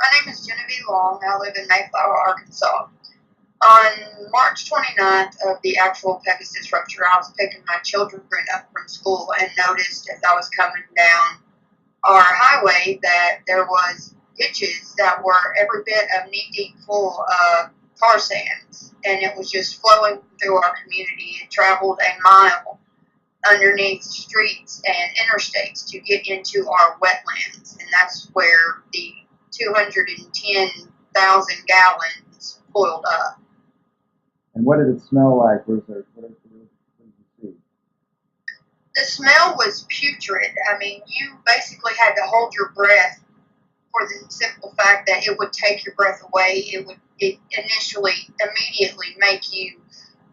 My name is Genevieve Long. I live in Mayflower, Arkansas. On March 29th of the actual Pegasus rupture, I was picking my children up from school and noticed as I was coming down our highway that there was ditches that were every bit of knee-deep full of tar sands, and it was just flowing through our community. It traveled a mile underneath streets and interstates to get into our wetlands, and that's where the 210,000 gallons boiled up. And what did it smell like? What did you see? The smell was putrid. I mean, you basically had to hold your breath for the simple fact that it would take your breath away. It immediately make you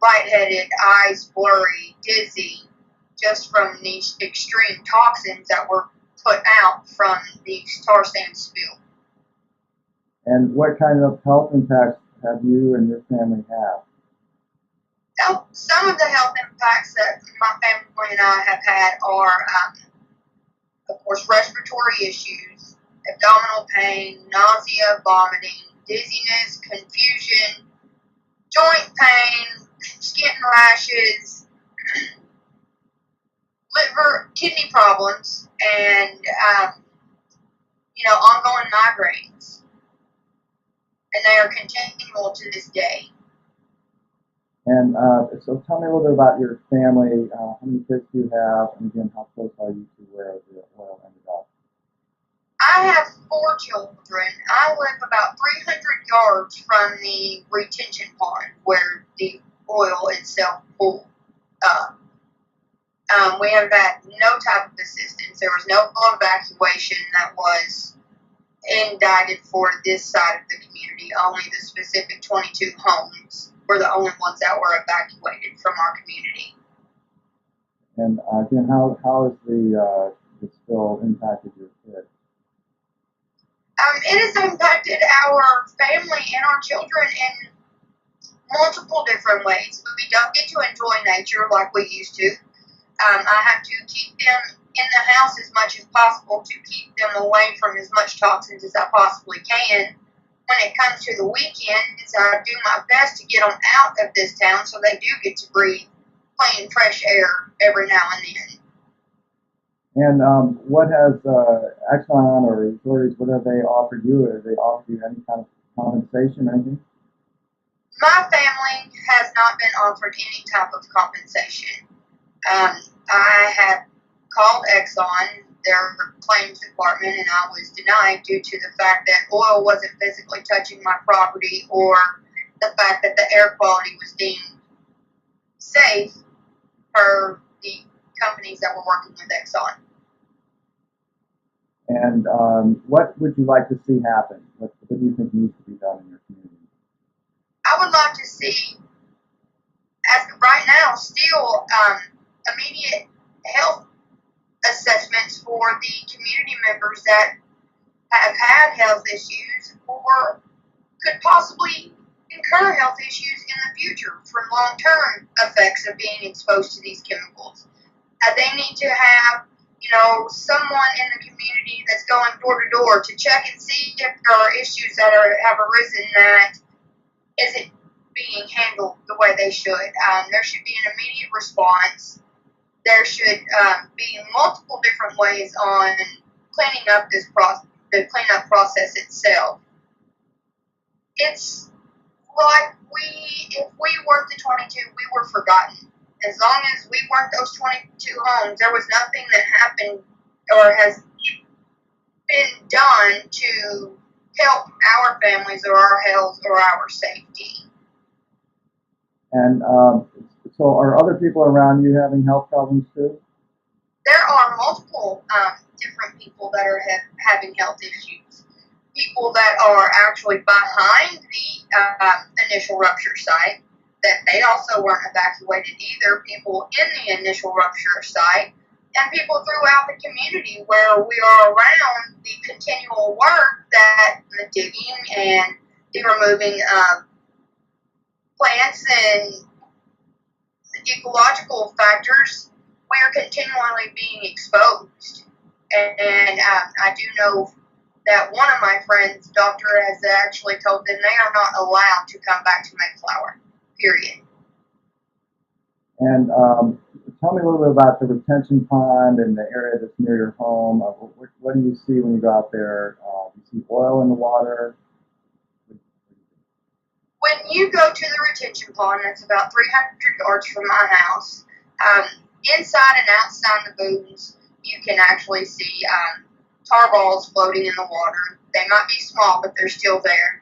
lightheaded, eyes blurry, dizzy, just from these extreme toxins that were put out from the tar sand spill. And what kind of health impacts have you and your family had? Some of the health impacts that my family and I have had are, of course, respiratory issues, abdominal pain, nausea, vomiting, dizziness, confusion, joint pain, skin rashes, liver, kidney problems, and, ongoing migraines. And they are continual to this day. And so tell me a little bit about your family. How many kids do you have? And again, how close are you to where the oil ended up? I have 4 children. I live about 300 yards from the retention pond where the oil itself pulled up. We have had no type of assistance. There was no evacuation that was indicted for this side of the community. Only the specific 22 homes were the only ones that were evacuated from our community. And again, how has the spill impacted your kids? It has impacted our family and our children in multiple different ways. We don't get to enjoy nature like we used to. I have to keep them in the house as much as possible to keep them away from as much toxins as I possibly can. When it comes to the weekends, I do my best to get them out of this town so they do get to breathe clean, fresh air every now and then. And what has Exxon or authorities, what have they offered you? Have they offered you any kind of compensation or anything? My family has not been offered any type of compensation. I have called Exxon, their claims department, and I was denied due to the fact that oil wasn't physically touching my property or the fact that the air quality was deemed safe for the companies that were working with Exxon. And what would you like to see happen? What do you think needs to be done in your community? I would like to see, as of right now, still immediate health assessments for the community members that have had health issues or could possibly incur health issues in the future from long-term effects of being exposed to these chemicals. They need to have, someone in the community that's going door to door to check and see if there are issues that have arisen that isn't being handled the way they should. There should be an immediate response. There should be multiple different ways on cleaning up the cleanup process itself. It's like if we weren't the 22, we were forgotten. As long as we weren't those 22 homes, there was nothing that happened or has been done to help our families or our health or our safety. And so are other people around you having health problems too? There are multiple different people that are having health issues. People that are actually behind the initial rupture site, that they also weren't evacuated either. People in the initial rupture site, and people throughout the community where we are around the continual work that the digging and the removing plants and ecological factors, we are continually being exposed. And I do know that one of my friends' doctor has actually told them they are not allowed to come back to Mayflower, period. And tell me a little bit about the retention pond and the area that's near your home. What do you see when you go out there? Do you see oil in the water? When you go to the retention pond, that's about 300 yards from my house. Inside and outside the booms, you can actually see tar balls floating in the water. They might be small, but they're still there.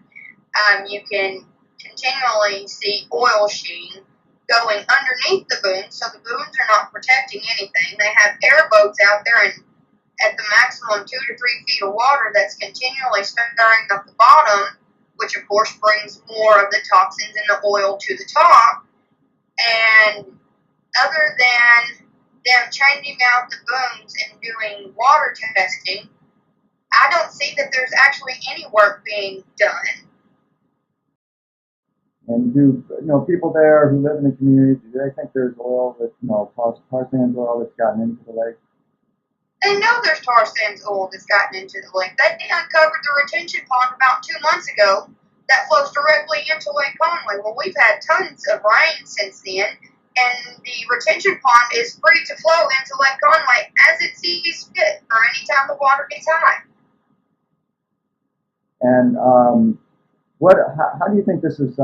You can continually see oil sheen going underneath the booms, so the booms are not protecting anything. They have airboats out there and at the maximum 2 to 3 feet of water that's continually stirring up the bottom, which of course brings more of the toxins and the oil to the top. And other than them changing out the booms and doing water testing, I don't see that there's actually any work being done. And do people there who live in the community, do they think there's oil that, tar sands oil that's gotten into the lake? They know there's tar sands oil that's gotten into the lake. They uncovered the retention pond about 2 months ago that flows directly into Lake Conway. Well, we've had tons of rain since then, and the retention pond is free to flow into Lake Conway as it sees fit or any time the water gets high. And how do you think this has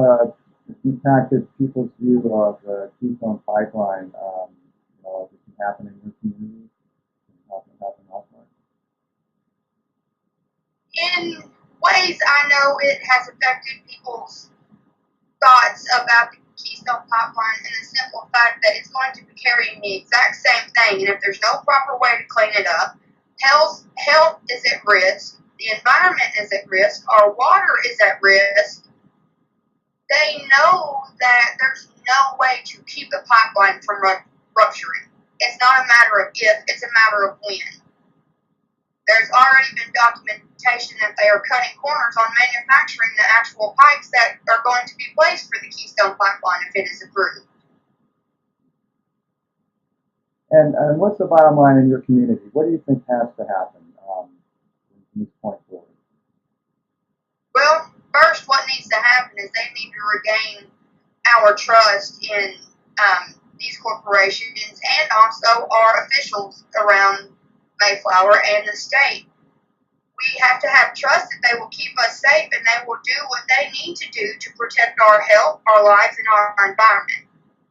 impacted people's view of the Keystone Pipeline? Is it happening in your community? Happen elsewhere? In ways I know it has affected people's thoughts about the Keystone Pipeline and the simple fact that it's going to be carrying the exact same thing, and if there's no proper way to clean it up, health is at risk, the environment is at risk, our water is at risk. They know that there's no way to keep the pipeline from rupturing. It's not a matter of if, it's a matter of when. There's already been documentation that they are cutting corners on manufacturing the actual pipes that are going to be placed for the Keystone Pipeline if it is approved. And what's the bottom line in your community? What do you think has to happen from this point forward? Well, first what needs to happen is they need to regain our trust in these corporations and also our officials around Mayflower and the state. We have to have trust that they will keep us safe and they will do what they need to do to protect our health, our lives, and our environment.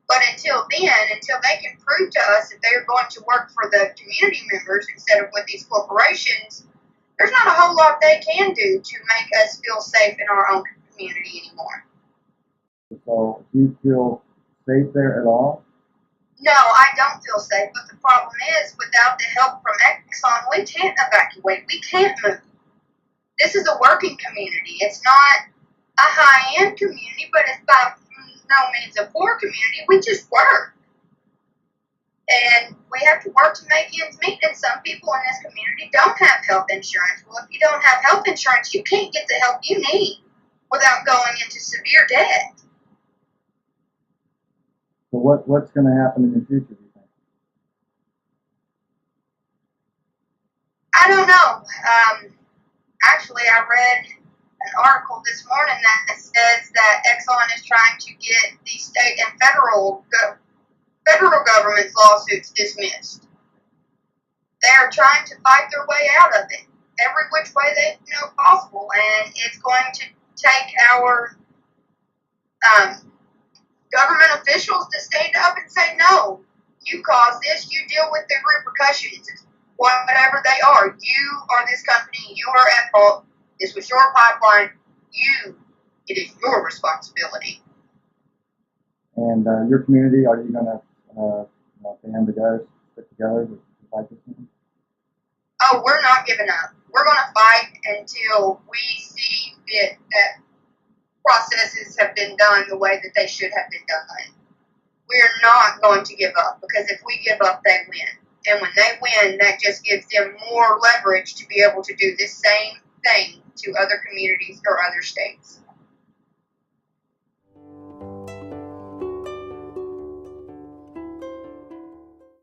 But until then, until they can prove to us that they're going to work for the community members instead of with these corporations, there's not a whole lot they can do to make us feel safe in our own community anymore. So, do you feel safe there at all? No, I don't feel safe, but the problem is, without the help from Exxon, we can't evacuate. We can't move. This is a working community. It's not a high-end community, but it's by no means a poor community. We just work. And we have to work to make ends meet, and some people in this community don't have health insurance. Well, if you don't have health insurance, you can't get the help you need without going into severe debt. So what's going to happen in the future, do you think? I don't know. Actually, I read an article this morning that says that Exxon is trying to get the state and federal government's lawsuits dismissed. They are trying to fight their way out of it every which way they know possible, and it's going to take our government officials to stand up and say, no, you caused this, you deal with the repercussions, whatever they are. You are this company, you are at fault, this was your pipeline, it is your responsibility. And your community, are you going to band together, stick together to fight this thing? Oh, we're not giving up. We're going to fight until we see fit that processes have been done the way that they should have been done. We're not going to give up, because if we give up, they win. And when they win, that just gives them more leverage to be able to do this same thing to other communities or other states.